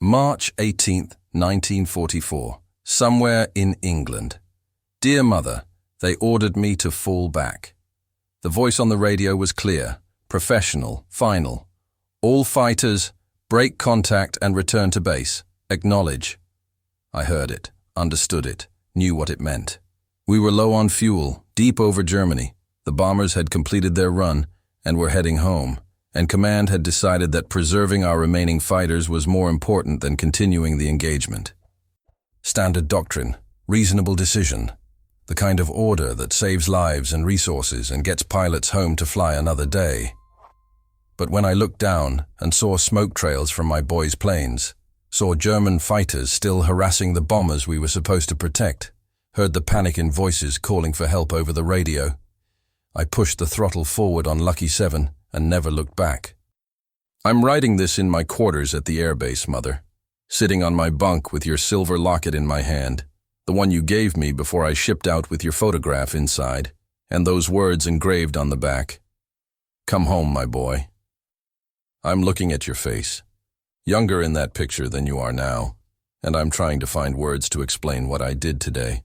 March 18th, 1944, somewhere in England. Dear Mother, they ordered me to fall back. The voice on the radio was clear, professional, final. All fighters, break contact and return to base. Acknowledge. I heard it, understood it, knew what it meant. We were low on fuel, deep over Germany. The bombers had completed their run and were heading home, and command had decided that preserving our remaining fighters was more important than continuing the engagement. Standard doctrine, reasonable decision, the kind of order that saves lives and resources and gets pilots home to fly another day. But when I looked down and saw smoke trails from my boys' planes, saw German fighters still harassing the bombers we were supposed to protect, heard the panic in voices calling for help over the radio, I pushed the throttle forward on Lucky 7 and never looked back. I'm writing this in my quarters at the airbase, Mother, sitting on my bunk with your silver locket in my hand, the one you gave me before I shipped out with your photograph inside, and those words engraved on the back. Come home, my boy. I'm looking at your face, younger in that picture than you are now, and I'm trying to find words to explain what I did today,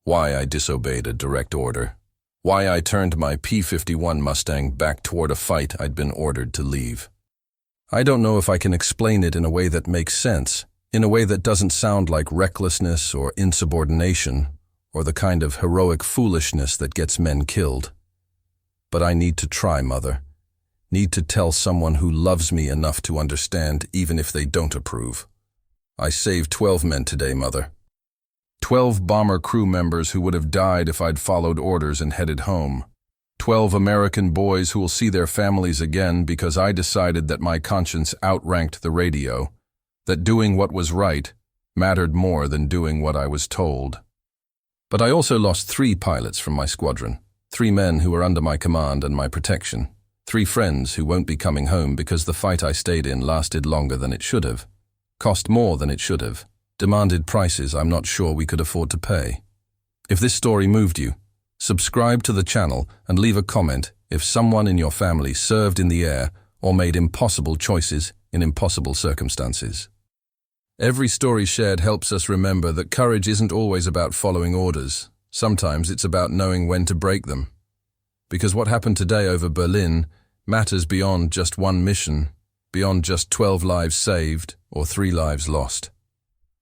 why I disobeyed a direct order, why I turned my P-51 Mustang back toward a fight I'd been ordered to leave. I don't know if I can explain it in a way that makes sense, in a way that doesn't sound like recklessness or insubordination, or the kind of heroic foolishness that gets men killed. But I need to try, Mother. Need to tell someone who loves me enough to understand, even if they don't approve. I saved 12 men today, Mother. 12 bomber crew members who would have died if I'd followed orders and headed home. 12 American boys who will see their families again because I decided that my conscience outranked the radio, that doing what was right mattered more than doing what I was told. But I also lost 3 pilots from my squadron, 3 men who were under my command and my protection, 3 friends who won't be coming home because the fight I stayed in lasted longer than it should have, cost more than it should have, demanded prices I'm not sure we could afford to pay. If this story moved you, subscribe to the channel and leave a comment if someone in your family served in the air or made impossible choices in impossible circumstances. Every story shared helps us remember that courage isn't always about following orders. Sometimes it's about knowing when to break them. Because what happened today over Berlin matters beyond just one mission, beyond just 12 lives saved or 3 lives lost.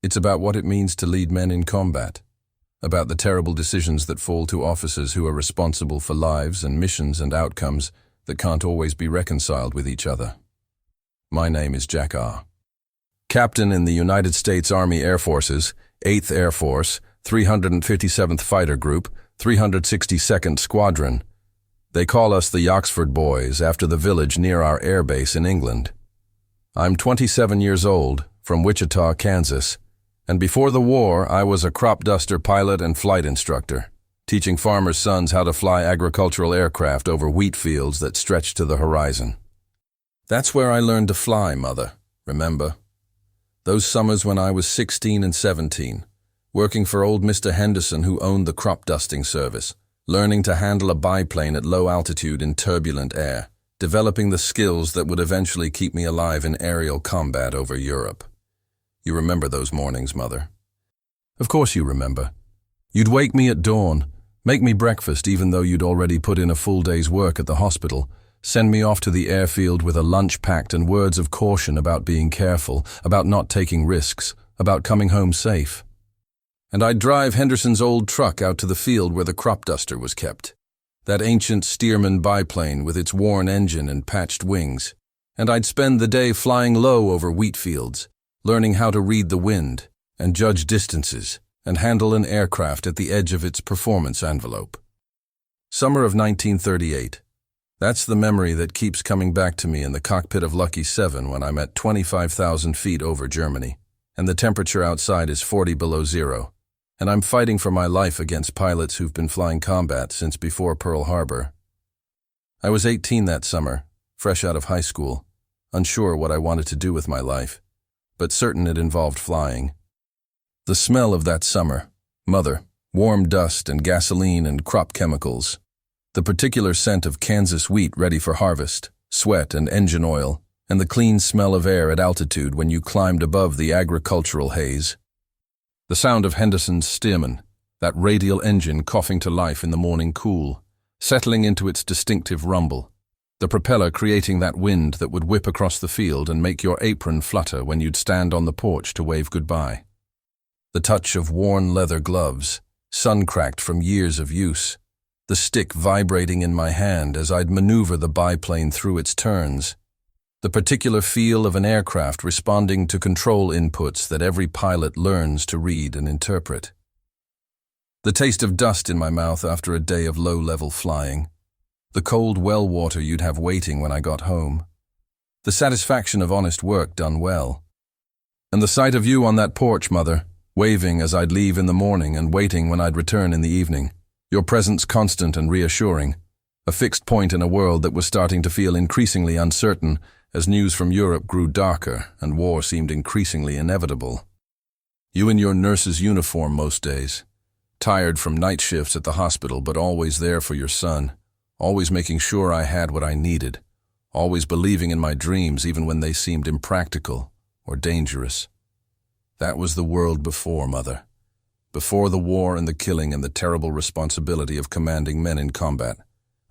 It's about what it means to lead men in combat, about the terrible decisions that fall to officers who are responsible for lives and missions and outcomes that can't always be reconciled with each other. My name is Jack R. Captain in the United States Army Air Forces, 8th Air Force, 357th Fighter Group, 362nd Squadron. They call us the Yoxford Boys after the village near our air base in England. I'm 27 years old, from Wichita, Kansas, and before the war I was a crop duster pilot and flight instructor, teaching farmers' sons how to fly agricultural aircraft over wheat fields that stretched to the horizon. That's where I learned to fly, Mother, remember? Those summers when I was 16 and 17, working for old Mr. Henderson who owned the crop dusting service, learning to handle a biplane at low altitude in turbulent air, developing the skills that would eventually keep me alive in aerial combat over Europe. You remember those mornings, Mother? Of course you remember. You'd wake me at dawn, make me breakfast even though you'd already put in a full day's work at the hospital, send me off to the airfield with a lunch packed and words of caution about being careful, about not taking risks, about coming home safe. And I'd drive Henderson's old truck out to the field where the crop duster was kept, that ancient Stearman biplane with its worn engine and patched wings, and I'd spend the day flying low over wheat fields, learning how to read the wind and judge distances and handle an aircraft at the edge of its performance envelope. Summer of 1938. That's the memory that keeps coming back to me in the cockpit of Lucky 7 when I'm at 25,000 feet over Germany, and the temperature outside is 40 below zero, and I'm fighting for my life against pilots who've been flying combat since before Pearl Harbor. I was 18 that summer, fresh out of high school, unsure what I wanted to do with my life, but certain it involved flying. The smell of that summer, Mother, warm dust and gasoline and crop chemicals, the particular scent of Kansas wheat ready for harvest, sweat and engine oil, and the clean smell of air at altitude when you climbed above the agricultural haze. The sound of Henderson's Stearman, that radial engine coughing to life in the morning cool, settling into its distinctive rumble, the propeller creating that wind that would whip across the field and make your apron flutter when you'd stand on the porch to wave goodbye. The touch of worn leather gloves, sun-cracked from years of use, the stick vibrating in my hand as I'd maneuver the biplane through its turns, the particular feel of an aircraft responding to control inputs that every pilot learns to read and interpret. The taste of dust in my mouth after a day of low-level flying, the cold well water you'd have waiting when I got home, the satisfaction of honest work done well, and the sight of you on that porch, Mother, waving as I'd leave in the morning and waiting when I'd return in the evening, your presence constant and reassuring, a fixed point in a world that was starting to feel increasingly uncertain as news from Europe grew darker and war seemed increasingly inevitable. You in your nurse's uniform most days, tired from night shifts at the hospital but always there for your son, always making sure I had what I needed, always believing in my dreams even when they seemed impractical or dangerous. That was the world before, Mother. Before the war and the killing and the terrible responsibility of commanding men in combat,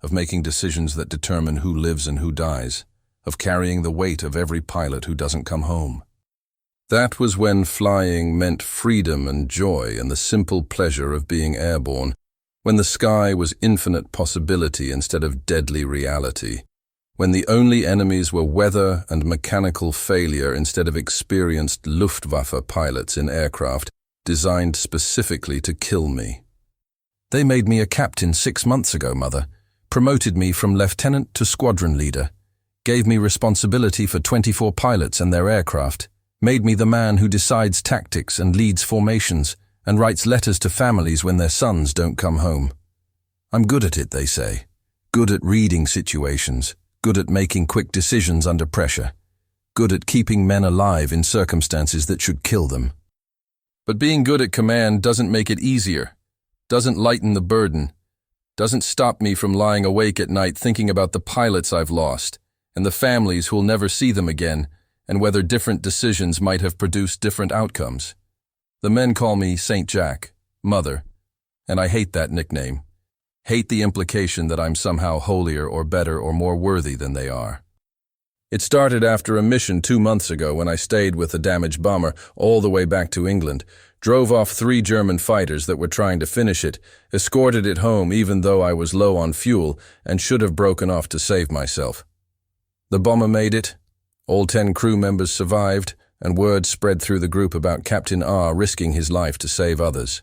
of making decisions that determine who lives and who dies, of carrying the weight of every pilot who doesn't come home. That was when flying meant freedom and joy and the simple pleasure of being airborne, when the sky was infinite possibility instead of deadly reality, when the only enemies were weather and mechanical failure instead of experienced Luftwaffe pilots in aircraft designed specifically to kill me. They made me a captain 6 months ago, Mother, promoted me from lieutenant to squadron leader, gave me responsibility for 24 pilots and their aircraft, made me the man who decides tactics and leads formations and writes letters to families when their sons don't come home. I'm good at it, they say. Good at reading situations, good at making quick decisions under pressure, good at keeping men alive in circumstances that should kill them. But being good at command doesn't make it easier, doesn't lighten the burden, doesn't stop me from lying awake at night thinking about the pilots I've lost and the families who'll never see them again and whether different decisions might have produced different outcomes. The men call me St. Jack, Mother, and I hate that nickname. Hate the implication that I'm somehow holier or better or more worthy than they are. It started after a mission 2 months ago when I stayed with a damaged bomber all the way back to England, drove off 3 German fighters that were trying to finish it, escorted it home even though I was low on fuel and should have broken off to save myself. The bomber made it, all 10 crew members survived, and word spread through the group about Captain R risking his life to save others.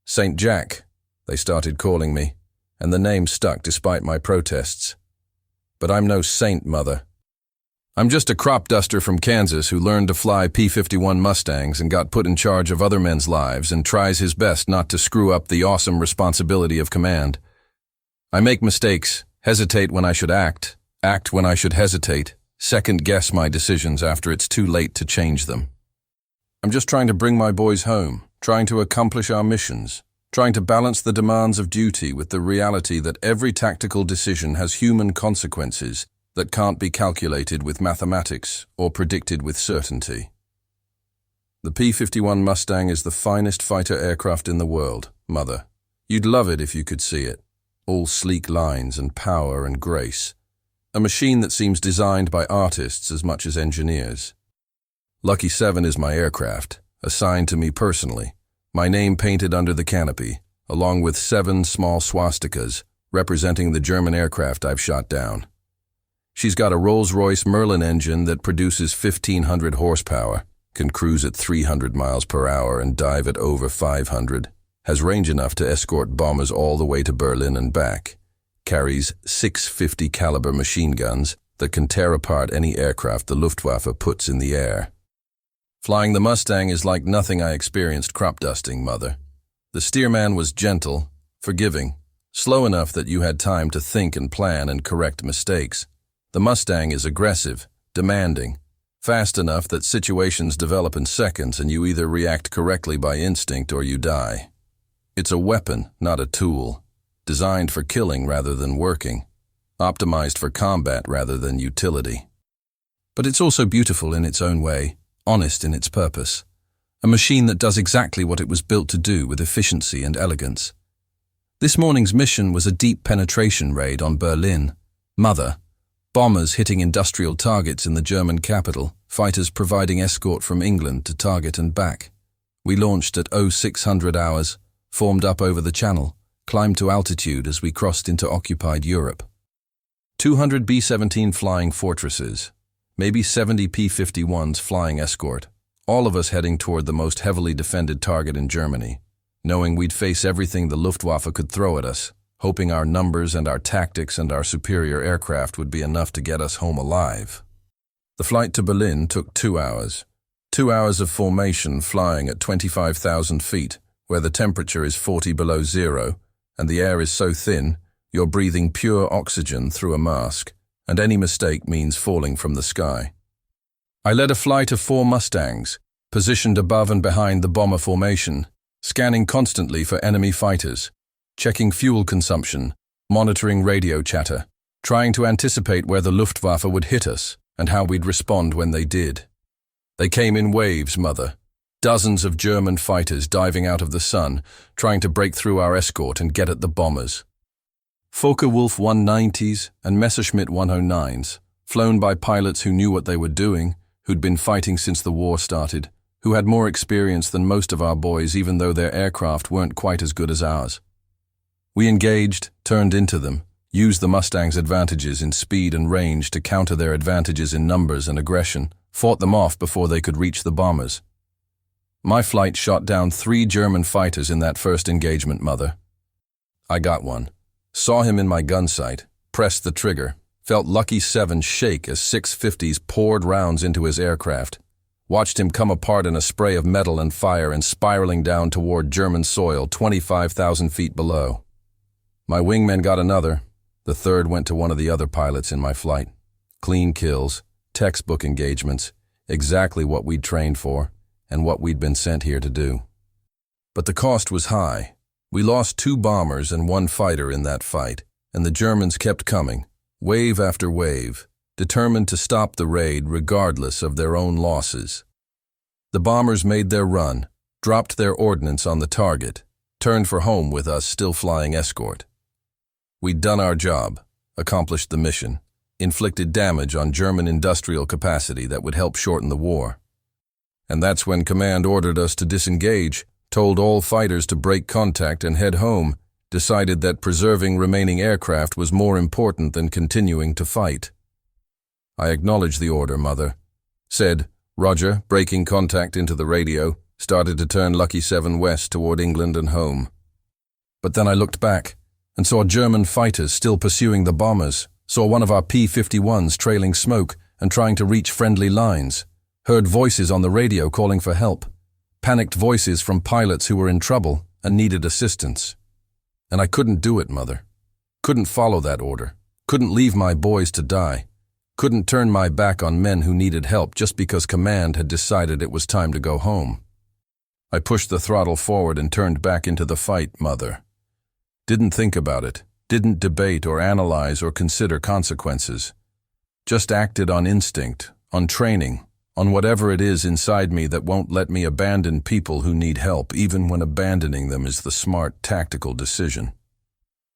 St. Jack, they started calling me, and the name stuck despite my protests. But I'm no saint, Mother. I'm just a crop duster from Kansas who learned to fly P-51 Mustangs and got put in charge of other men's lives and tries his best not to screw up the awesome responsibility of command. I make mistakes, hesitate when I should act when I should hesitate, second-guess my decisions after it's too late to change them. I'm just trying to bring my boys home, trying to accomplish our missions, trying to balance the demands of duty with the reality that every tactical decision has human consequences that can't be calculated with mathematics or predicted with certainty. The P-51 Mustang is the finest fighter aircraft in the world, Mother. You'd love it if you could see it. All sleek lines and power and grace. A machine that seems designed by artists as much as engineers. Lucky 7 is my aircraft, assigned to me personally, my name painted under the canopy, along with 7 small swastikas representing the German aircraft I've shot down. She's got a Rolls-Royce Merlin engine that produces 1,500 horsepower, can cruise at 300 miles per hour and dive at over 500, has range enough to escort bombers all the way to Berlin and back, carries 650 caliber machine guns that can tear apart any aircraft the Luftwaffe puts in the air. Flying the Mustang is like nothing I experienced crop dusting, Mother. The steerman was gentle, forgiving, slow enough that you had time to think and plan and correct mistakes. The Mustang is aggressive, demanding, fast enough that situations develop in seconds and you either react correctly by instinct or you die. It's a weapon, not a tool, designed for killing rather than working, optimized for combat rather than utility. But it's also beautiful in its own way, honest in its purpose. A machine that does exactly what it was built to do with efficiency and elegance. This morning's mission was a deep penetration raid on Berlin. Mother. Bombers hitting industrial targets in the German capital, fighters providing escort from England to target and back. We launched at 0600 hours, formed up over the channel, climbed to altitude as we crossed into occupied Europe. 200 B-17 flying fortresses, maybe 70 P-51s flying escort, all of us heading toward the most heavily defended target in Germany, knowing we'd face everything the Luftwaffe could throw at us, hoping our numbers and our tactics and our superior aircraft would be enough to get us home alive. The flight to Berlin took 2 hours. 2 hours of formation flying at 25,000 feet, where the temperature is 40 below zero, and the air is so thin, you're breathing pure oxygen through a mask, and any mistake means falling from the sky. I led a flight of 4 Mustangs, positioned above and behind the bomber formation, scanning constantly for enemy fighters, checking fuel consumption, monitoring radio chatter, trying to anticipate where the Luftwaffe would hit us and how we'd respond when they did. They came in waves, Mother. Dozens of German fighters diving out of the sun, trying to break through our escort and get at the bombers. Focke-Wulf 190s and Messerschmitt 109s, flown by pilots who knew what they were doing, who'd been fighting since the war started, who had more experience than most of our boys even though their aircraft weren't quite as good as ours. We engaged, turned into them, used the Mustang's advantages in speed and range to counter their advantages in numbers and aggression, fought them off before they could reach the bombers. My flight shot down 3 German fighters in that first engagement, Mother. I got one. Saw him in my gun sight, pressed the trigger, felt Lucky 7 shake as 650s poured rounds into his aircraft, watched him come apart in a spray of metal and fire and spiraling down toward German soil 25,000 feet below. My wingmen got another. The third went to one of the other pilots in my flight. Clean kills, textbook engagements, exactly what we'd trained for and what we'd been sent here to do. But the cost was high. We lost 2 bombers and 1 fighter in that fight, and the Germans kept coming, wave after wave, determined to stop the raid regardless of their own losses. The bombers made their run, dropped their ordnance on the target, turned for home with us still flying escort. We'd done our job, accomplished the mission, inflicted damage on German industrial capacity that would help shorten the war. And that's when command ordered us to disengage, told all fighters to break contact and head home, decided that preserving remaining aircraft was more important than continuing to fight. I acknowledged the order, Mother. Said, Roger, breaking contact into the radio, started to turn Lucky 7 west toward England and home. But then I looked back and saw German fighters still pursuing the bombers, saw one of our P-51s trailing smoke and trying to reach friendly lines, heard voices on the radio calling for help, panicked voices from pilots who were in trouble and needed assistance. And I couldn't do it, Mother. Couldn't follow that order. Couldn't leave my boys to die. Couldn't turn my back on men who needed help just because command had decided it was time to go home. I pushed the throttle forward and turned back into the fight, Mother. Didn't think about it, didn't debate or analyze or consider consequences. Just acted on instinct, on training, on whatever it is inside me that won't let me abandon people who need help, even when abandoning them is the smart, tactical decision.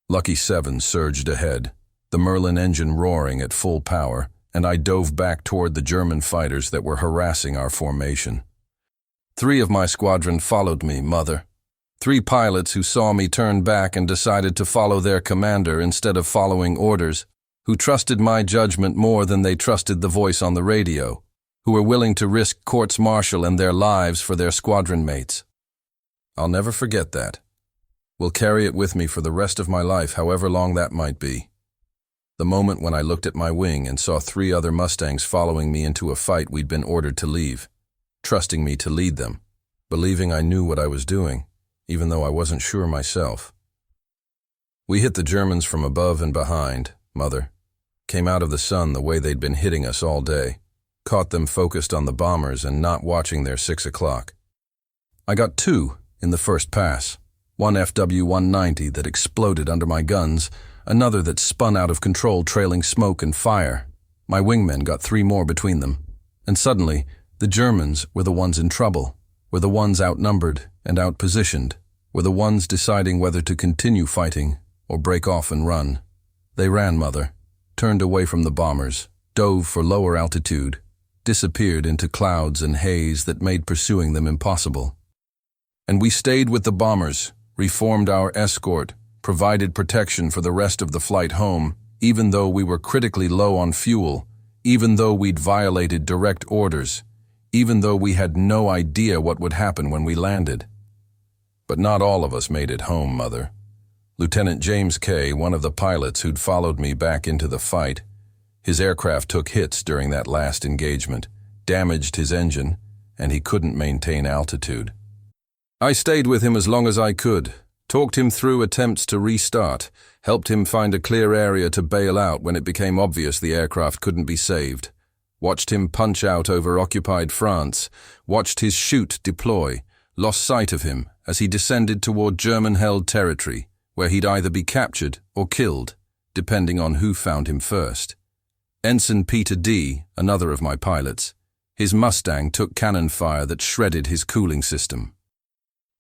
Lucky 7 surged ahead, the Merlin engine roaring at full power, and I dove back toward the German fighters that were harassing our formation. 3 of my squadron followed me, Mother. 3 pilots who saw me turn back and decided to follow their commander instead of following orders, who trusted my judgment more than they trusted the voice on the radio, who were willing to risk courts-martial and their lives for their squadron mates. I'll never forget that. Will carry it with me for the rest of my life, however long that might be. The moment when I looked at my wing and saw 3 other Mustangs following me into a fight we'd been ordered to leave, trusting me to lead them, believing I knew what I was doing, even though I wasn't sure myself. We hit the Germans from above and behind, Mother. Came out of the sun the way they'd been hitting us all day. Caught them focused on the bombers and not watching their 6 o'clock. I got 2 in the first pass. One FW-190 that exploded under my guns, another that spun out of control trailing smoke and fire. My wingmen got 3 more between them. And suddenly, the Germans were the ones in trouble, were the ones outnumbered and outpositioned, were the ones deciding whether to continue fighting or break off and run. They ran, Mother, turned away from the bombers, dove for lower altitude, disappeared into clouds and haze that made pursuing them impossible. And we stayed with the bombers, reformed our escort, provided protection for the rest of the flight home, even though we were critically low on fuel, even though we'd violated direct orders, even though we had no idea what would happen when we landed. But not all of us made it home, Mother. Lieutenant James K., one of the pilots who'd followed me back into the fight, his aircraft took hits during that last engagement, damaged his engine, and he couldn't maintain altitude. I stayed with him as long as I could, talked him through attempts to restart, helped him find a clear area to bail out when it became obvious the aircraft couldn't be saved, watched him punch out over occupied France, watched his chute deploy, lost sight of him as he descended toward German-held territory, where he'd either be captured or killed, depending on who found him first. Ensign Peter D., another of my pilots, his Mustang took cannon fire that shredded his cooling system.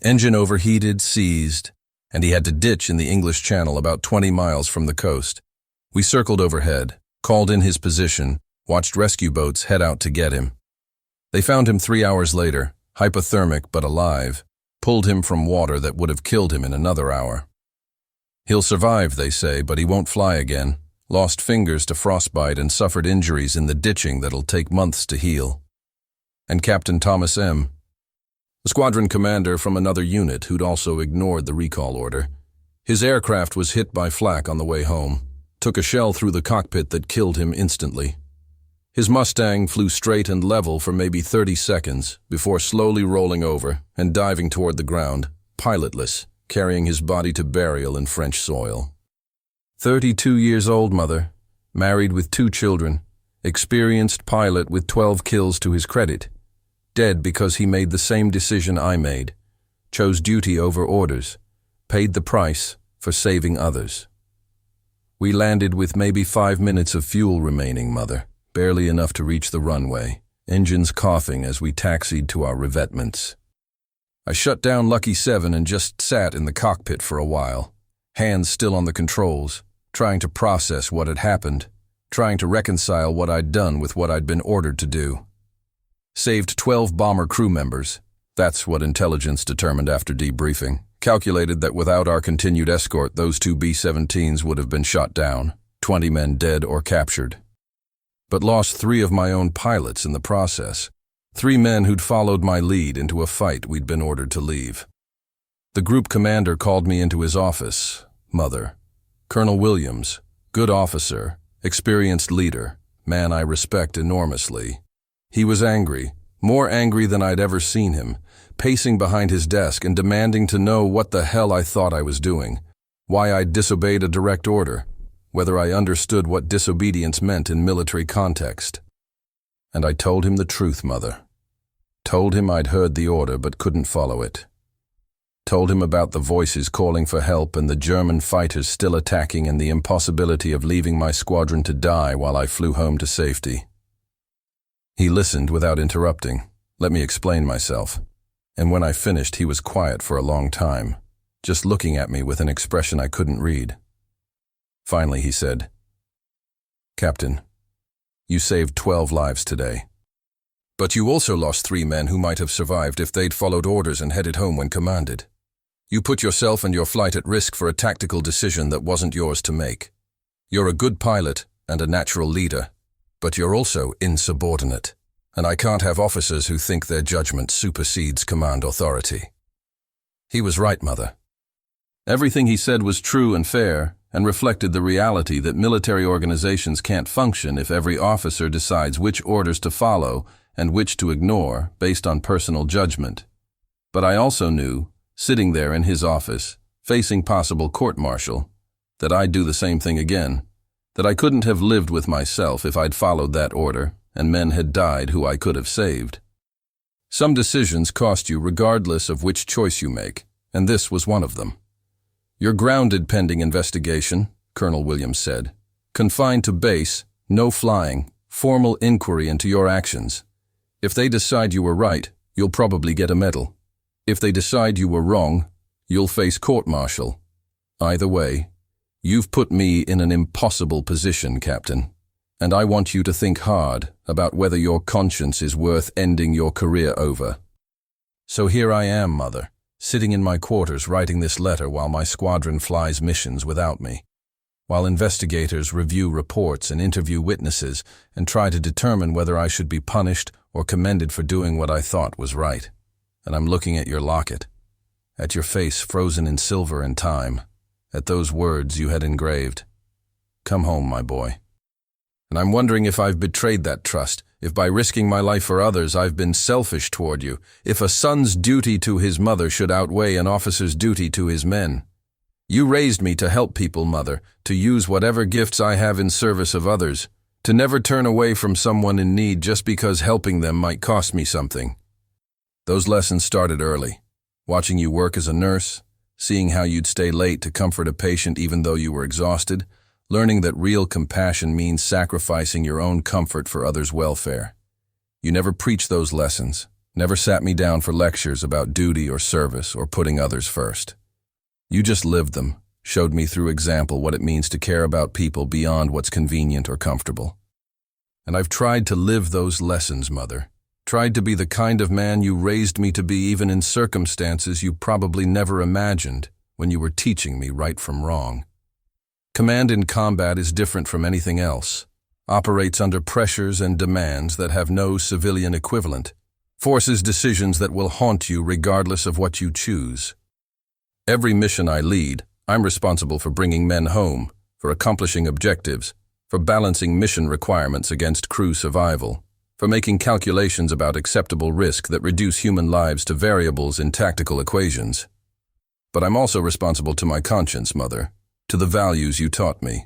Engine overheated, seized, and he had to ditch in the English Channel about 20 miles from the coast. We circled overhead, called in his position, watched rescue boats head out to get him. They found him 3 hours later, hypothermic but alive, pulled him from water that would have killed him in another hour. He'll survive, they say, but he won't fly again. Lost fingers to frostbite and suffered injuries in the ditching that'll take months to heal. And Captain Thomas M., a squadron commander from another unit who'd also ignored the recall order. His aircraft was hit by flak on the way home, took a shell through the cockpit that killed him instantly. His Mustang flew straight and level for maybe 30 seconds before slowly rolling over and diving toward the ground, pilotless, carrying his body to burial in French soil. 32 years old, Mother, married with 2 children, experienced pilot with 12 kills to his credit, dead because he made the same decision I made, chose duty over orders, paid the price for saving others. We landed with maybe 5 minutes of fuel remaining, Mother, barely enough to reach the runway, engines coughing as we taxied to our revetments. I shut down Lucky 7 and just sat in the cockpit for a while, hands still on the controls, trying to process what had happened, trying to reconcile what I'd done with what I'd been ordered to do. Saved 12 bomber crew members. That's what intelligence determined after debriefing. Calculated that without our continued escort, those 2 B-17s would have been shot down, 20 men dead or captured. But lost 3 of my own pilots in the process. 3 men who'd followed my lead into a fight we'd been ordered to leave. The group commander called me into his office. Mother. Colonel Williams, good officer, experienced leader, man I respect enormously. He was angry, more angry than I'd ever seen him, pacing behind his desk and demanding to know what the hell I thought I was doing, why I'd disobeyed a direct order, whether I understood what disobedience meant in military context. And I told him the truth, Mother. Told him I'd heard the order but couldn't follow it. Told him about the voices calling for help and the German fighters still attacking and the impossibility of leaving my squadron to die while I flew home to safety. He listened without interrupting, let me explain myself, and when I finished he was quiet for a long time, just looking at me with an expression I couldn't read. Finally he said, "Captain, you saved 12 lives today. But you also lost 3 men who might have survived if they'd followed orders and headed home when commanded. You put yourself and your flight at risk for a tactical decision that wasn't yours to make. You're a good pilot and a natural leader, but you're also insubordinate, and I can't have officers who think their judgment supersedes command authority." He was right, Mother. Everything he said was true and fair, and reflected the reality that military organizations can't function if every officer decides which orders to follow and which to ignore based on personal judgment. But I also knew, sitting there in his office, facing possible court-martial, that I'd do the same thing again, that I couldn't have lived with myself if I'd followed that order and men had died who I could have saved. Some decisions cost you regardless of which choice you make, and this was one of them. "You're grounded pending investigation," Colonel Williams said. "Confined to base, no flying, formal inquiry into your actions. If they decide you were right, you'll probably get a medal. If they decide you were wrong, you'll face court-martial. Either way, you've put me in an impossible position, Captain, and I want you to think hard about whether your conscience is worth ending your career over. So here I am, Mother, sitting in my quarters writing this letter while my squadron flies missions without me, while investigators review reports and interview witnesses and try to determine whether I should be punished or commended for doing what I thought was right. And I'm looking at your locket, at your face frozen in silver and time, at those words you had engraved. Come home, my boy. And I'm wondering if I've betrayed that trust, if by risking my life for others I've been selfish toward you, if a son's duty to his mother should outweigh an officer's duty to his men. You raised me to help people, Mother, to use whatever gifts I have in service of others, to never turn away from someone in need just because helping them might cost me something. Those lessons started early, watching you work as a nurse, seeing how you'd stay late to comfort a patient even though you were exhausted, learning that real compassion means sacrificing your own comfort for others' welfare. You never preached those lessons, never sat me down for lectures about duty or service or putting others first. You just lived them, showed me through example what it means to care about people beyond what's convenient or comfortable. And I've tried to live those lessons, Mother. Tried to be the kind of man you raised me to be even in circumstances you probably never imagined when you were teaching me right from wrong. Command in combat is different from anything else, operates under pressures and demands that have no civilian equivalent, forces decisions that will haunt you regardless of what you choose. Every mission I lead, I'm responsible for bringing men home, for accomplishing objectives, for balancing mission requirements against crew survival, for making calculations about acceptable risk that reduce human lives to variables in tactical equations. But I'm also responsible to my conscience, Mother, to the values you taught me,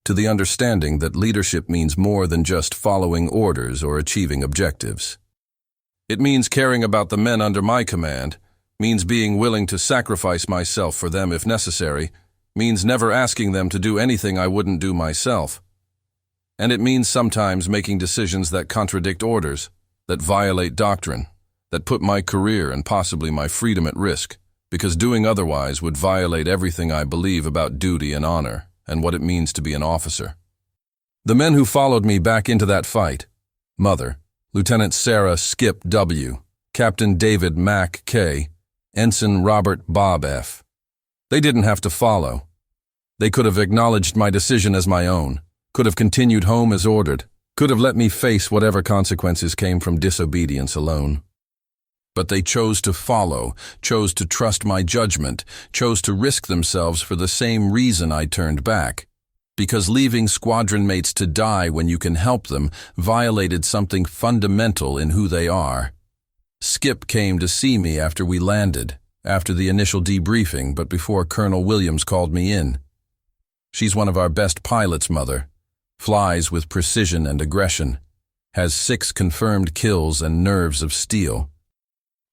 to the understanding that leadership means more than just following orders or achieving objectives. It means caring about the men under my command, means being willing to sacrifice myself for them if necessary, means never asking them to do anything I wouldn't do myself. And it means sometimes making decisions that contradict orders, that violate doctrine, that put my career and possibly my freedom at risk, because doing otherwise would violate everything I believe about duty and honor and what it means to be an officer. The men who followed me back into that fight, Mother, Lieutenant Sarah Skip W., Captain David Mac K., Ensign Robert Bob F. They didn't have to follow. They could have acknowledged my decision as my own, could have continued home as ordered, could have let me face whatever consequences came from disobedience alone. But they chose to follow, chose to trust my judgment, chose to risk themselves for the same reason I turned back. Because leaving squadron mates to die when you can help them violated something fundamental in who they are. Skip came to see me after we landed, after the initial debriefing, but before Colonel Williams called me in. She's one of our best pilots, Mother. Flies with precision and aggression. Has 6 confirmed kills and nerves of steel.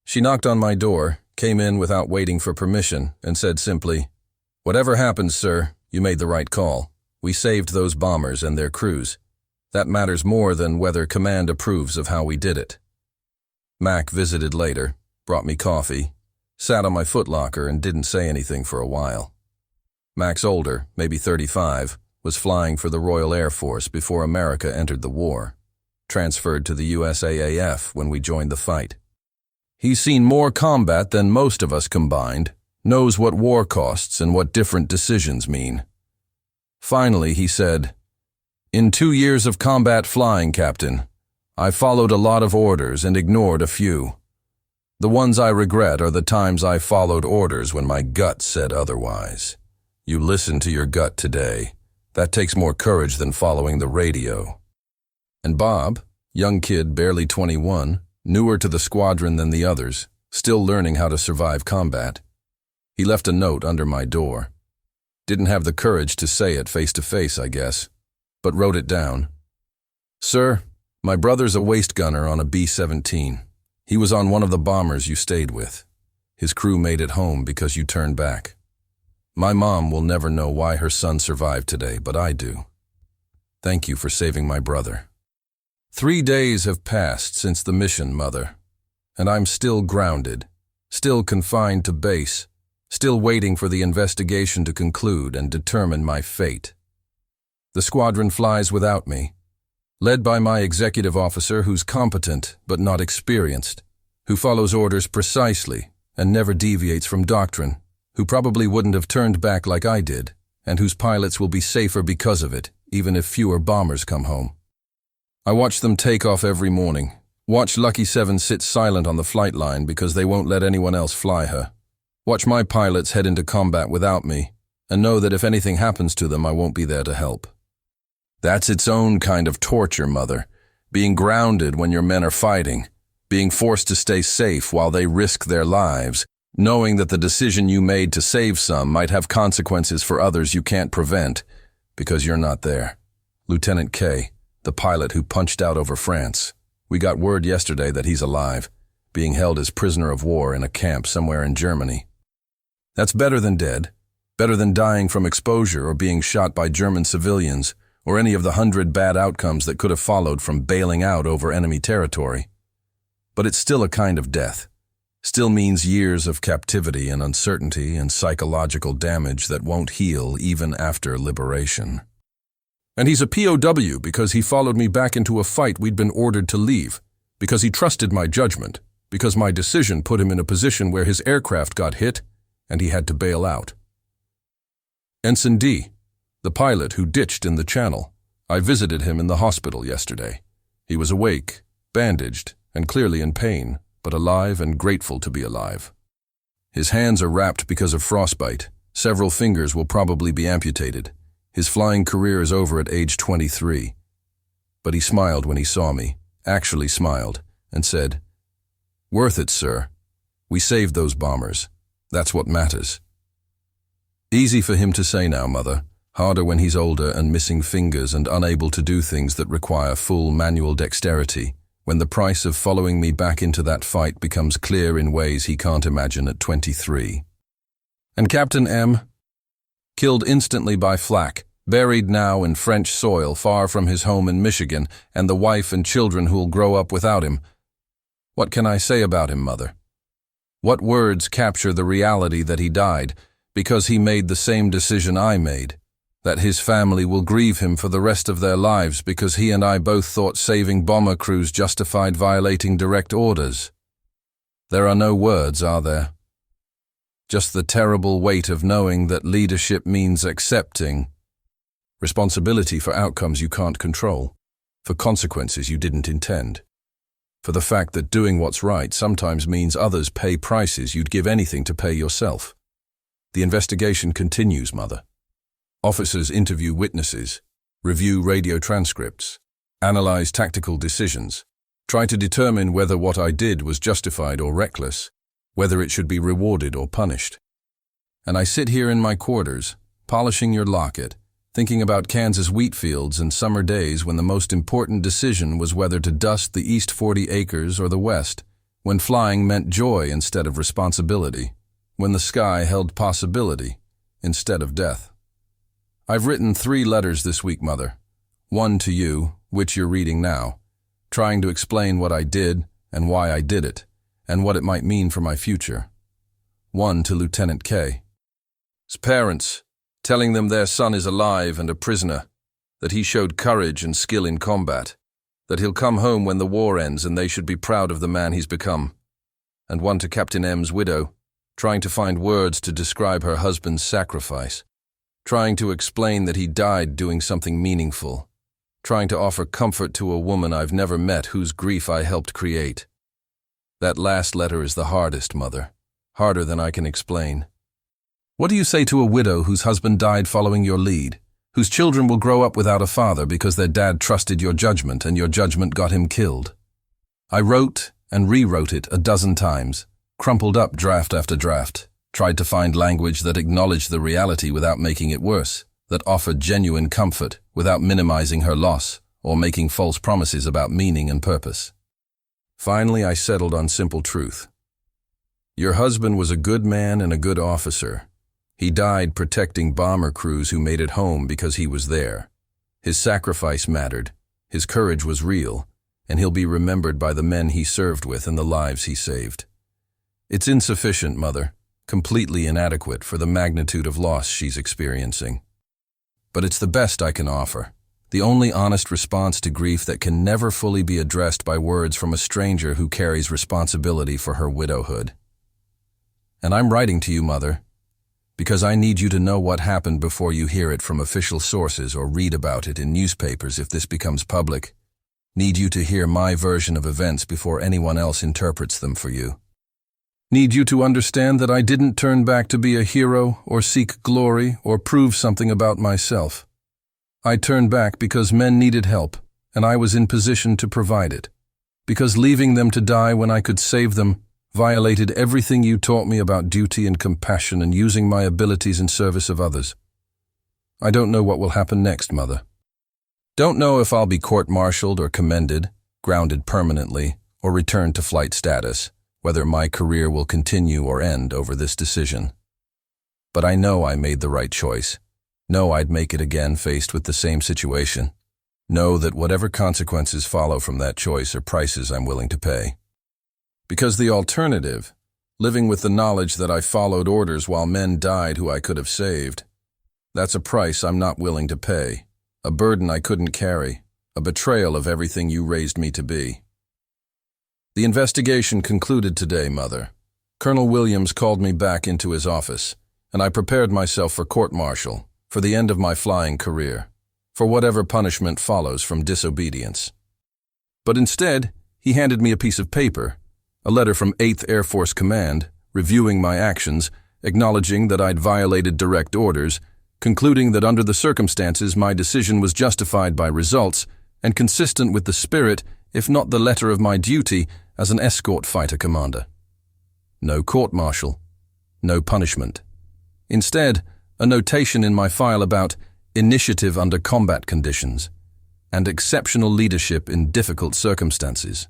She knocked on my door, came in without waiting for permission, and said simply, "Whatever happens, sir, you made the right call. We saved those bombers and their crews. That matters more than whether command approves of how we did it." Mac visited later, brought me coffee, sat on my footlocker and didn't say anything for a while. Mac's older, maybe 35, was flying for the Royal Air Force before America entered the war, transferred to the USAAF when we joined the fight. He's seen more combat than most of us combined, knows what war costs and what different decisions mean. Finally, he said, "In 2 years of combat flying, Captain, I followed a lot of orders and ignored a few. The ones I regret are the times I followed orders when my gut said otherwise. You listened to your gut today. That takes more courage than following the radio." And Bob, young kid barely 21, newer to the squadron than the others, still learning how to survive combat. He left a note under my door. Didn't have the courage to say it face to face, I guess, but wrote it down. "Sir, my brother's a waist gunner on a B-17. He was on one of the bombers you stayed with. His crew made it home because you turned back. My mom will never know why her son survived today, but I do. Thank you for saving my brother." 3 days have passed since the mission, Mother, and I'm still grounded, still confined to base, still waiting for the investigation to conclude and determine my fate. The squadron flies without me, led by my executive officer who's competent but not experienced, who follows orders precisely and never deviates from doctrine, who probably wouldn't have turned back like I did, and whose pilots will be safer because of it, even if fewer bombers come home. I watch them take off every morning, watch Lucky 7 sit silent on the flight line because they won't let anyone else fly her, watch my pilots head into combat without me, and know that if anything happens to them, I won't be there to help. That's its own kind of torture, Mother, being grounded when your men are fighting, being forced to stay safe while they risk their lives, knowing that the decision you made to save some might have consequences for others you can't prevent because you're not there. Lieutenant K, the pilot who punched out over France. We got word yesterday that he's alive, being held as prisoner of war in a camp somewhere in Germany. That's better than dead, better than dying from exposure or being shot by German civilians, or any of the 100 bad outcomes that could have followed from bailing out over enemy territory. But it's still a kind of death. Still means years of captivity and uncertainty and psychological damage that won't heal even after liberation. And he's a POW because he followed me back into a fight we'd been ordered to leave, because he trusted my judgment, because my decision put him in a position where his aircraft got hit and he had to bail out. Ensign D, the pilot who ditched in the channel. I visited him in the hospital yesterday. He was awake, bandaged, and clearly in pain, but alive and grateful to be alive. His hands are wrapped because of frostbite. Several fingers will probably be amputated. His flying career is over at age 23. But he smiled when he saw me, actually smiled, and said, "Worth it, sir. We saved those bombers. That's what matters." Easy for him to say now, Mother. Harder when he's older and missing fingers and unable to do things that require full manual dexterity, when the price of following me back into that fight becomes clear in ways he can't imagine at 23. And Captain M, killed instantly by flak, buried now in French soil far from his home in Michigan and the wife and children who'll grow up without him. What can I say about him, Mother? What words capture the reality that he died because he made the same decision I made, that his family will grieve him for the rest of their lives because he and I both thought saving bomber crews justified violating direct orders? There are no words, are there? Just the terrible weight of knowing that leadership means accepting responsibility for outcomes you can't control, for consequences you didn't intend, for the fact that doing what's right sometimes means others pay prices you'd give anything to pay yourself. The investigation continues, Mother. Officers interview witnesses, review radio transcripts, analyze tactical decisions, try to determine whether what I did was justified or reckless, whether it should be rewarded or punished. And I sit here in my quarters, polishing your locket, thinking about Kansas wheat fields and summer days when the most important decision was whether to dust the east 40 acres or the west, when flying meant joy instead of responsibility, when the sky held possibility instead of death. I've written 3 letters this week, Mother. One to you, which you're reading now, trying to explain what I did and why I did it, and what it might mean for my future. One to Lieutenant K. His parents, telling them their son is alive and a prisoner, that he showed courage and skill in combat, that he'll come home when the war ends and they should be proud of the man he's become. And one to Captain M's widow, trying to find words to describe her husband's sacrifice, trying to explain that he died doing something meaningful, trying to offer comfort to a woman I've never met whose grief I helped create. That last letter is the hardest, Mother, harder than I can explain. What do you say to a widow whose husband died following your lead, whose children will grow up without a father because their dad trusted your judgment and your judgment got him killed? I wrote and rewrote it a dozen times, crumpled up draft after draft, tried to find language that acknowledged the reality without making it worse, that offered genuine comfort without minimizing her loss or making false promises about meaning and purpose. Finally, I settled on simple truth. Your husband was a good man and a good officer. He died protecting bomber crews who made it home because he was there. His sacrifice mattered, his courage was real, and he'll be remembered by the men he served with and the lives he saved. It's insufficient, Mother, completely inadequate for the magnitude of loss she's experiencing. But it's the best I can offer, the only honest response to grief that can never fully be addressed by words from a stranger who carries responsibility for her widowhood. And I'm writing to you, Mother, because I need you to know what happened before you hear it from official sources or read about it in newspapers if this becomes public. Need you to hear my version of events before anyone else interprets them for you. Need you to understand that I didn't turn back to be a hero or seek glory or prove something about myself. I turned back because men needed help, and I was in position to provide it. Because leaving them to die when I could save them violated everything you taught me about duty and compassion and using my abilities in service of others. I don't know what will happen next, Mother. Don't know if I'll be court-martialed or commended, grounded permanently, or returned to flight status, whether my career will continue or end over this decision. But I know I made the right choice. Know I'd make it again faced with the same situation. Know that whatever consequences follow from that choice are prices I'm willing to pay. Because the alternative, living with the knowledge that I followed orders while men died who I could have saved, that's a price I'm not willing to pay, a burden I couldn't carry, a betrayal of everything you raised me to be. The investigation concluded today, Mother. Colonel Williams called me back into his office, and I prepared myself for court-martial, for the end of my flying career, for whatever punishment follows from disobedience. But instead, he handed me a piece of paper, a letter from 8th Air Force Command, reviewing my actions, acknowledging that I'd violated direct orders, concluding that under the circumstances my decision was justified by results and consistent with the spirit, if not the letter of my duty as an escort fighter commander. No court-martial, no punishment. Instead, a notation in my file about initiative under combat conditions and exceptional leadership in difficult circumstances,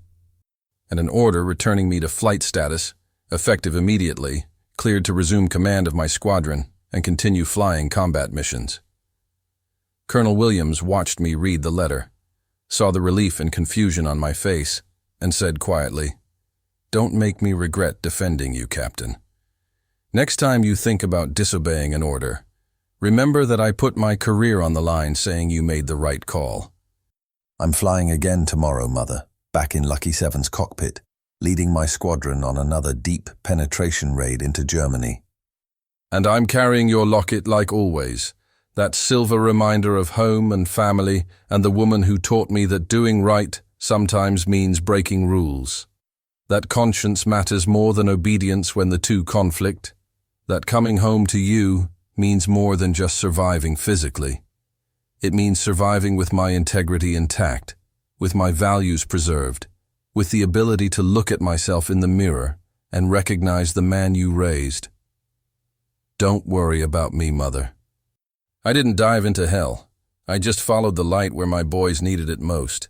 and an order returning me to flight status, effective immediately, cleared to resume command of my squadron and continue flying combat missions. Colonel Williams watched me read the letter, saw the relief and confusion on my face, and said quietly, "Don't make me regret defending you, Captain. Next time you think about disobeying an order, remember that I put my career on the line saying you made the right call." I'm flying again tomorrow, Mother, back in Lucky 7's cockpit, leading my squadron on another deep penetration raid into Germany. And I'm carrying your locket like always, that silver reminder of home and family and the woman who taught me that doing right sometimes means breaking rules. That conscience matters more than obedience when the two conflict. That coming home to you means more than just surviving physically. It means surviving with my integrity intact, with my values preserved, with the ability to look at myself in the mirror and recognize the man you raised. Don't worry about me, Mother. I didn't dive into hell. I just followed the light where my boys needed it most.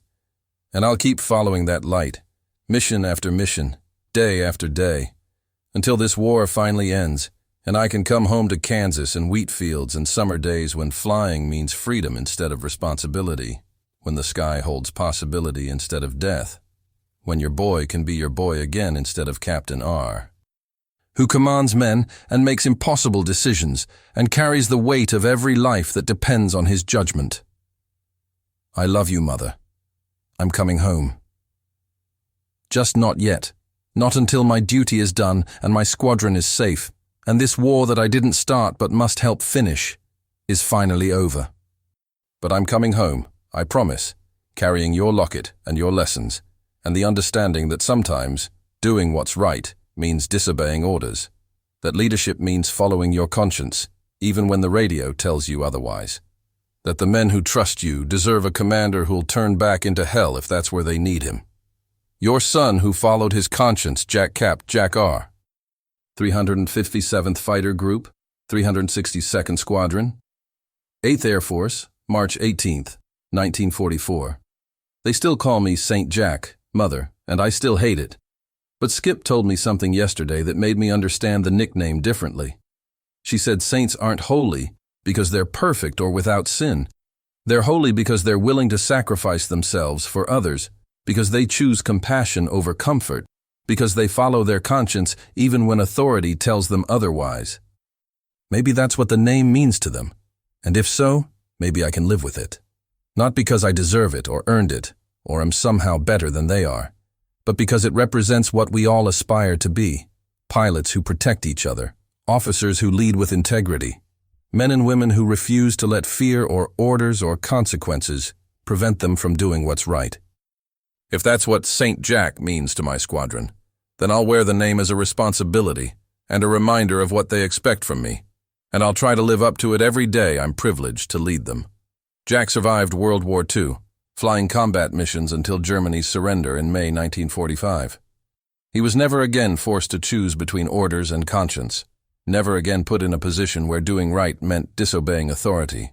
And I'll keep following that light, mission after mission, day after day, until this war finally ends, and I can come home to Kansas and wheat fields and summer days when flying means freedom instead of responsibility, when the sky holds possibility instead of death, when your boy can be your boy again instead of Captain R, who commands men and makes impossible decisions and carries the weight of every life that depends on his judgment. I love you, Mother. I'm coming home. Just not yet. Not until my duty is done and my squadron is safe, and this war that I didn't start but must help finish is finally over. But I'm coming home, I promise, carrying your locket and your lessons, and the understanding that sometimes doing what's right means disobeying orders, that leadership means following your conscience, even when the radio tells you otherwise, that the men who trust you deserve a commander who'll turn back into hell if that's where they need him. Your son who followed his conscience, Capt, Jack R. 357th Fighter Group, 362nd Squadron, 8th Air Force, March 18th, 1944. They still call me St. Jack, Mother, and I still hate it. But Skip told me something yesterday that made me understand the nickname differently. She said saints aren't holy because they're perfect or without sin. They're holy because they're willing to sacrifice themselves for others, because they choose compassion over comfort, because they follow their conscience even when authority tells them otherwise. Maybe that's what the name means to them, and if so, maybe I can live with it. Not because I deserve it or earned it, or am somehow better than they are, but because it represents what we all aspire to be: pilots who protect each other, officers who lead with integrity, men and women who refuse to let fear or orders or consequences prevent them from doing what's right. If that's what St. Jack means to my squadron, then I'll wear the name as a responsibility and a reminder of what they expect from me, and I'll try to live up to it every day I'm privileged to lead them. Jack survived World War II, flying combat missions until Germany's surrender in May 1945. He was never again forced to choose between orders and conscience, never again put in a position where doing right meant disobeying authority.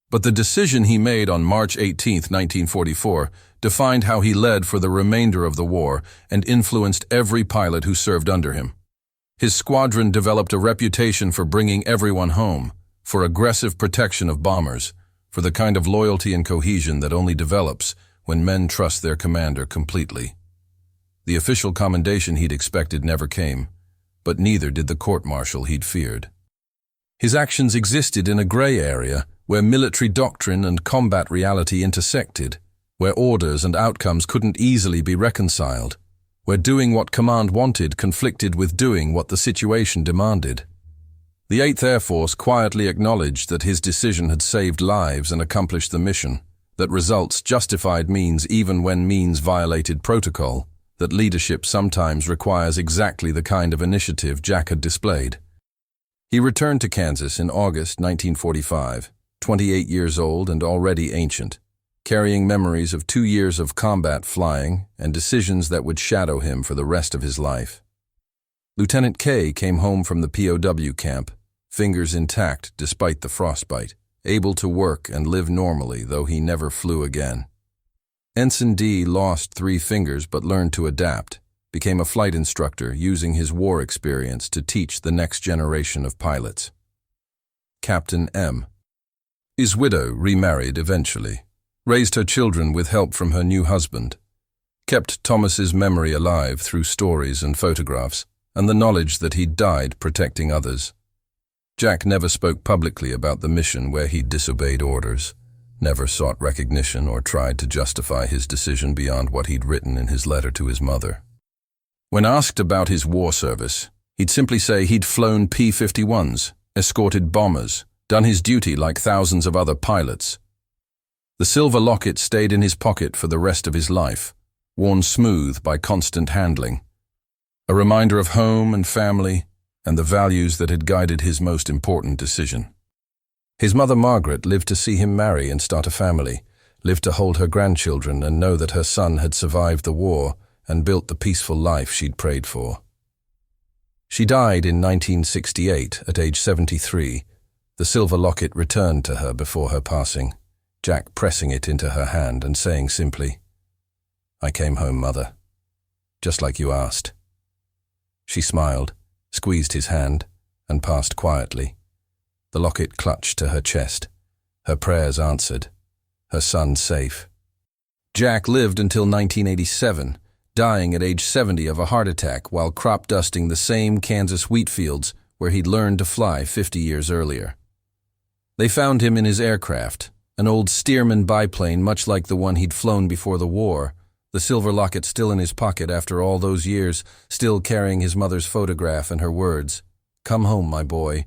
But the decision he made on March 18, 1944, defined how he led for the remainder of the war and influenced every pilot who served under him. His squadron developed a reputation for bringing everyone home, for aggressive protection of bombers, for the kind of loyalty and cohesion that only develops when men trust their commander completely. The official commendation he'd expected never came, but neither did the court-martial he'd feared. His actions existed in a gray area where military doctrine and combat reality intersected, where orders and outcomes couldn't easily be reconciled, where doing what command wanted conflicted with doing what the situation demanded. The 8th Air Force quietly acknowledged that his decision had saved lives and accomplished the mission, that results justified means even when means violated protocol, that leadership sometimes requires exactly the kind of initiative Jack had displayed. He returned to Kansas in August 1945, 28 years old and already ancient, carrying memories of 2 years of combat flying and decisions that would shadow him for the rest of his life. Lieutenant K came home from the POW camp, fingers intact despite the frostbite, able to work and live normally though he never flew again. Ensign D lost 3 fingers but learned to adapt, became a flight instructor using his war experience to teach the next generation of pilots. Captain M. His widow remarried eventually, raised her children with help from her new husband, kept Thomas's memory alive through stories and photographs, and the knowledge that he'd died protecting others. Jack never spoke publicly about the mission where he'd disobeyed orders, never sought recognition or tried to justify his decision beyond what he'd written in his letter to his mother. When asked about his war service, he'd simply say he'd flown P-51s, escorted bombers, done his duty like thousands of other pilots. The silver locket stayed in his pocket for the rest of his life, worn smooth by constant handling. A reminder of home and family and the values that had guided his most important decision. His mother Margaret lived to see him marry and start a family, lived to hold her grandchildren and know that her son had survived the war and built the peaceful life she'd prayed for. She died in 1968 at age 73. The silver locket returned to her before her passing, Jack pressing it into her hand and saying simply, "I came home, Mother, just like you asked." She smiled, squeezed his hand, and passed quietly. The locket clutched to her chest, her prayers answered, her son safe. Jack lived until 1987, dying at age 70 of a heart attack while crop dusting the same Kansas wheat fields where he'd learned to fly 50 years earlier. They found him in his aircraft, an old Stearman biplane much like the one he'd flown before the war, the silver locket still in his pocket after all those years, still carrying his mother's photograph and her words, "Come home, my boy."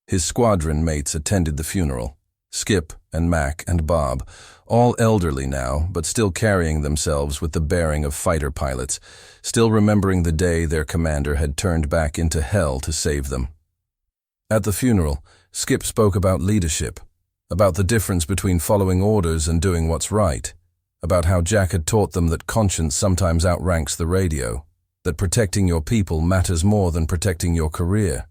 His squadron mates attended the funeral, Skip and Mac and Bob, all elderly now, but still carrying themselves with the bearing of fighter pilots, still remembering the day their commander had turned back into hell to save them. At the funeral, Skip spoke about leadership, about the difference between following orders and doing what's right, about how Jack had taught them that conscience sometimes outranks the radio, that protecting your people matters more than protecting your career.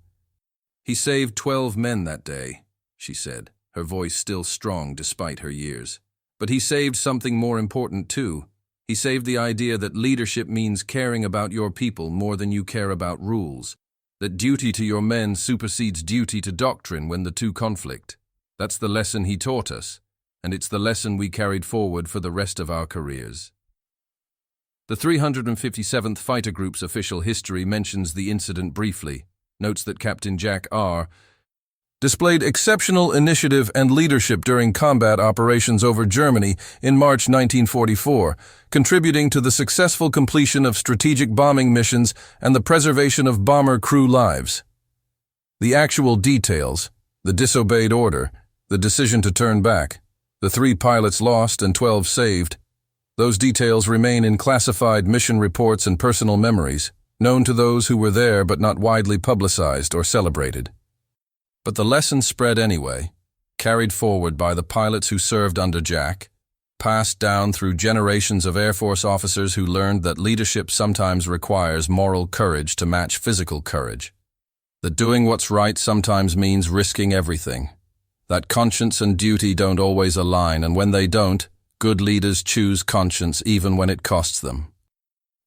"He saved 12 men that day," she said, her voice still strong despite her years. "But he saved something more important too. He saved the idea that leadership means caring about your people more than you care about rules, that duty to your men supersedes duty to doctrine when the two conflict. That's the lesson he taught us, and it's the lesson we carried forward for the rest of our careers." The 357th Fighter Group's official history mentions the incident briefly, notes that Captain Jack R. displayed exceptional initiative and leadership during combat operations over Germany in March 1944, contributing to the successful completion of strategic bombing missions and the preservation of bomber crew lives. The actual details, the disobeyed order, the decision to turn back, the 3 pilots lost and 12 saved, those details remain in classified mission reports and personal memories, known to those who were there but not widely publicized or celebrated. But the lesson spread anyway, carried forward by the pilots who served under Jack, passed down through generations of Air Force officers who learned that leadership sometimes requires moral courage to match physical courage, that doing what's right sometimes means risking everything, that conscience and duty don't always align, and when they don't, good leaders choose conscience even when it costs them.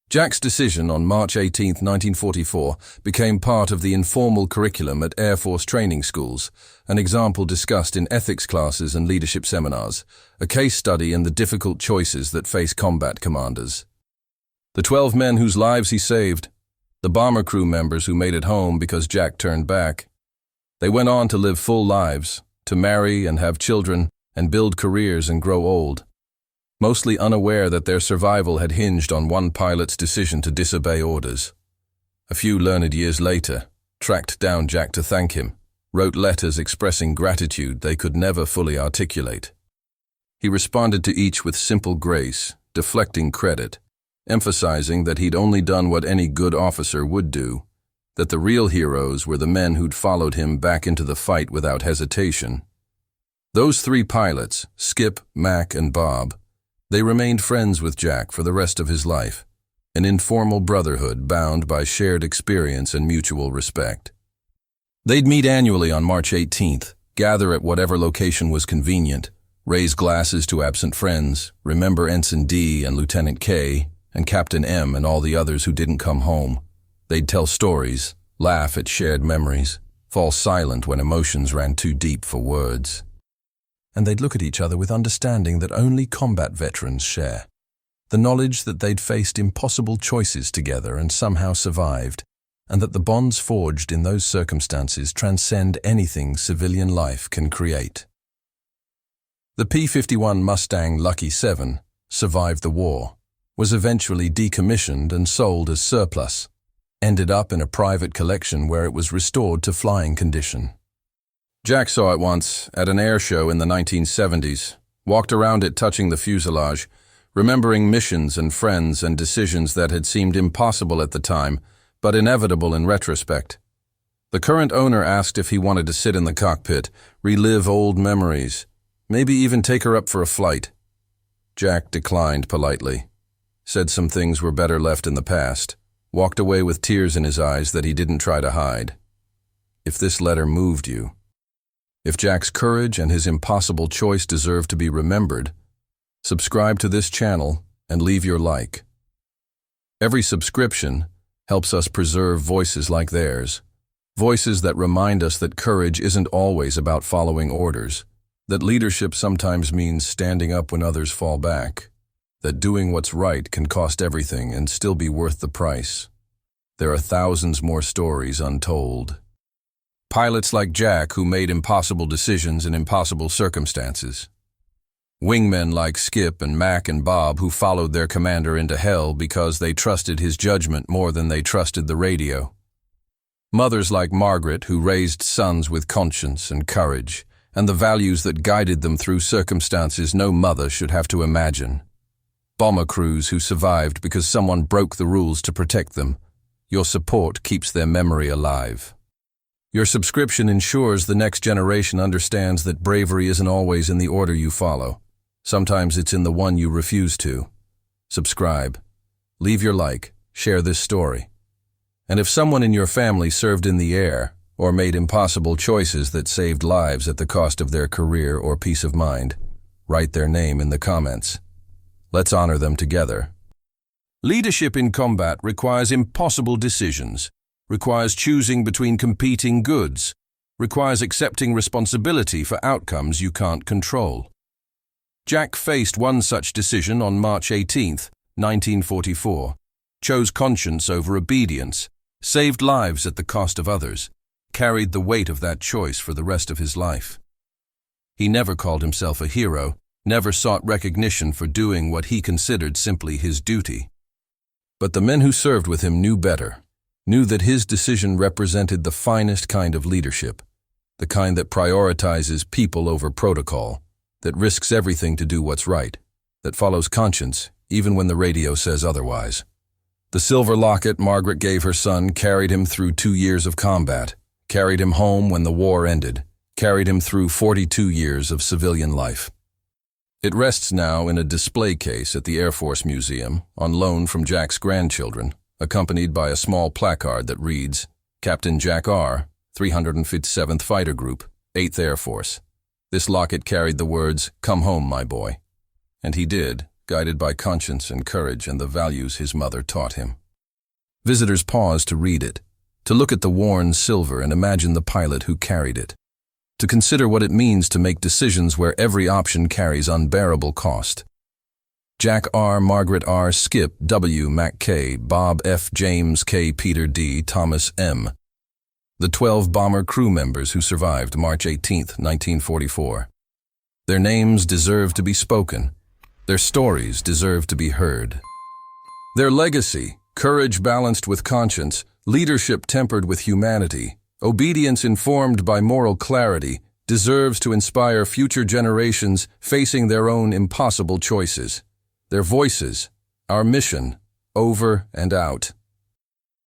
Jack's decision on March 18, 1944, became part of the informal curriculum at Air Force training schools, an example discussed in ethics classes and leadership seminars, a case study in the difficult choices that face combat commanders. The 12 men whose lives he saved, the bomber crew members who made it home because Jack turned back, they went on to live full lives, to marry and have children, and build careers and grow old, mostly unaware that their survival had hinged on one pilot's decision to disobey orders. A few learned years later, tracked down Jack to thank him, wrote letters expressing gratitude they could never fully articulate. He responded to each with simple grace, deflecting credit, emphasizing that he'd only done what any good officer would do, that the real heroes were the men who'd followed him back into the fight without hesitation. Those 3 pilots, Skip, Mac, and Bob, they remained friends with Jack for the rest of his life, an informal brotherhood bound by shared experience and mutual respect. They'd meet annually on March 18th, gather at whatever location was convenient, raise glasses to absent friends, remember Ensign D and Lieutenant K, and Captain M and all the others who didn't come home. They'd tell stories, laugh at shared memories, fall silent when emotions ran too deep for words. And they'd look at each other with understanding that only combat veterans share. The knowledge that they'd faced impossible choices together and somehow survived, and that the bonds forged in those circumstances transcend anything civilian life can create. The P-51 Mustang Lucky 7 survived the war, was eventually decommissioned and sold as surplus, ended up in a private collection where it was restored to flying condition. Jack saw it once at an air show in the 1970s, walked around it touching the fuselage, remembering missions and friends and decisions that had seemed impossible at the time, but inevitable in retrospect. The current owner asked if he wanted to sit in the cockpit, relive old memories, maybe even take her up for a flight. Jack declined politely, said some things were better left in the past, walked away with tears in his eyes that he didn't try to hide. If this letter moved you, if Jack's courage and his impossible choice deserve to be remembered, subscribe to this channel and leave your like. Every subscription helps us preserve voices like theirs, voices that remind us that courage isn't always about following orders, that leadership sometimes means standing up when others fall back, that doing what's right can cost everything and still be worth the price. There are thousands more stories untold. Pilots like Jack who made impossible decisions in impossible circumstances. Wingmen like Skip and Mac and Bob who followed their commander into hell because they trusted his judgment more than they trusted the radio. Mothers like Margaret who raised sons with conscience and courage and the values that guided them through circumstances no mother should have to imagine. Bomber crews who survived because someone broke the rules to protect them. Your support keeps their memory alive. Your subscription ensures the next generation understands that bravery isn't always in the order you follow. Sometimes it's in the one you refuse to. Subscribe. Leave your like. Share this story. And if someone in your family served in the air or made impossible choices that saved lives at the cost of their career or peace of mind, write their name in the comments. Let's honor them together. Leadership in combat requires impossible decisions, requires choosing between competing goods, requires accepting responsibility for outcomes you can't control. Jack faced one such decision on March 18th, 1944, chose conscience over obedience, saved lives at the cost of others, carried the weight of that choice for the rest of his life. He never called himself a hero, never sought recognition for doing what he considered simply his duty. But the men who served with him knew better, knew that his decision represented the finest kind of leadership, the kind that prioritizes people over protocol, that risks everything to do what's right, that follows conscience even when the radio says otherwise. The silver locket Margaret gave her son carried him through 2 years of combat, carried him home when the war ended, carried him through 42 years of civilian life. It rests now in a display case at the Air Force Museum on loan from Jack's grandchildren, accompanied by a small placard that reads, Captain Jack R., 357th Fighter Group, 8th Air Force. This locket carried the words, "Come home, my boy." And he did, guided by conscience and courage and the values his mother taught him. Visitors paused to read it, to look at the worn silver and imagine the pilot who carried it, to consider what it means to make decisions where every option carries unbearable cost. Jack R., Margaret R., Skip W., Mac K., Bob F., James K., Peter D., Thomas M., the 12 bomber crew members who survived March 18, 1944. Their names deserve to be spoken. Their stories deserve to be heard. Their legacy, courage balanced with conscience, leadership tempered with humanity, obedience informed by moral clarity, deserves to inspire future generations facing their own impossible choices. Their voices, our mission, over and out.